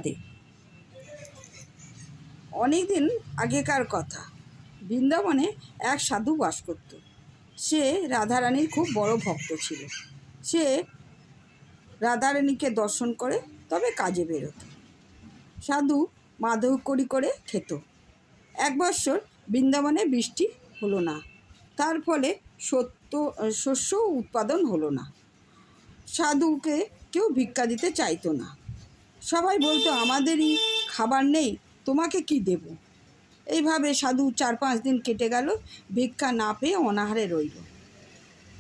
রাধে। অনেক দিন আগেকার কথা, বৃন্দাবনে এক সাধু বাস করত। সে রাধারানীর খুব বড় ভক্ত ছিল। সে রাধারানীকে দর্শন করে তবে কাজে বেরোত। সাধু মাধবকড়ি করে খেত। এক বৎসর বৃন্দাবনে বৃষ্টি হলো না, তার ফলে শস্য উৎপাদন হলো না। সাধুকে কেউ ভিক্ষা দিতে চাইতো না। সবাই বলতো, আমাদেরই খাবার নেই, তোমাকে কি দেব। এইভাবে সাধু 4-5 দিন কেটে গেল, ভিক্ষা না পেয়ে অনাহারে রইল।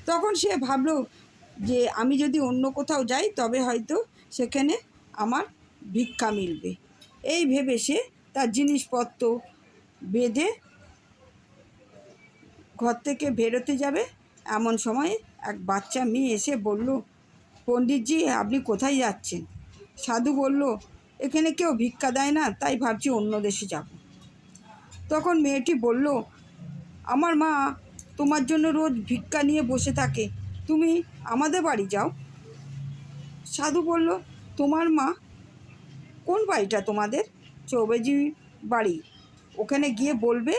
তখন সে ভাবল যে আমি যদি অন্য কোথাও যাই তবে হয়তো সেখানে আমার ভিক্ষা মিলবে। এই ভেবে সে তার জিনিসপত্র বেঁধে ঘর থেকে বেরোতে যাবে। এমন সময় এক বাচ্চা মেয়ে এসে বলল, পণ্ডিতজি, আপনি কোথায় যাচ্ছেন? সাধু বলল, এখানে কেউ ভিক্ষা দেয় না, তাই ভাবছি অন্য দেশে যাব। তখন মেয়েটি বলল, আমার মা তোমার জন্য রোজ ভিক্ষা নিয়ে বসে থাকে, তুমি আমাদের বাড়ি যাও। সাধু বলল, তোমার মা? কোন বাড়িটা তোমাদের? চৌবেজি বাড়ি। ওখানে গিয়ে বলবে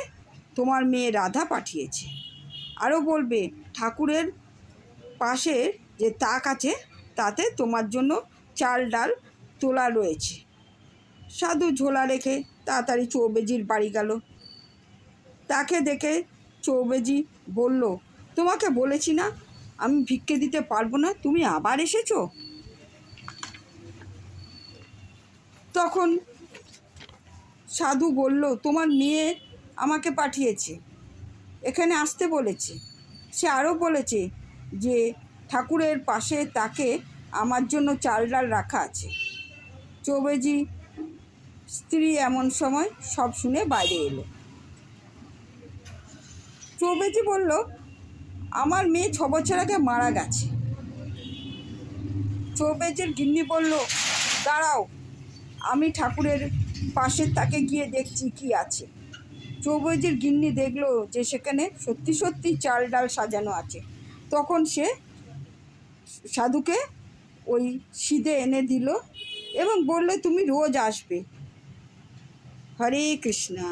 তোমার মেয়ে রাধা পাঠিয়েছে। আরও বলবে ঠাকুরের পাশে যে তাক আছে তাতে তোমার জন্য চাল ডাল তোলা রয়েছে। সাধু ঝোলা রেখে তাড়াতাড়ি চৌবেজির বাড়ি গেল। তাকে দেখে চৌবেজি বলল, তোমাকে বলেছি না আমি ভিক্ষে দিতে পারবো না, তুমি আবার এসেছো? তখন সাধু বলল, তোমার মেয়ে আমাকে পাঠিয়েছে, এখানে আসতে বলেছে। সে আরও বলেছে যে ঠাকুরের পাশে তাকে আমার জন্য চাল ডাল রাখা আছে। চৌবেজি স্ত্রী এমন সময় সব শুনে বাইরে এলো। চৌবেজি বলল, আমার মেয়ে 6 বছর আগে মারা গেছে। চৌবেজির গিন্নি বলল, দাঁড়াও, আমি ঠাকুরের পাশে তাকে গিয়ে দেখছি কি আছে। চৌবেজির গিন্নি দেখলো যে সেখানে সত্যি সত্যি চাল ডাল সাজানো আছে। তখন সে সাধুকে ওই সিধে এনে দিল এবং বললে, তুমি রোজ আসবে। হরে কৃষ্ণা।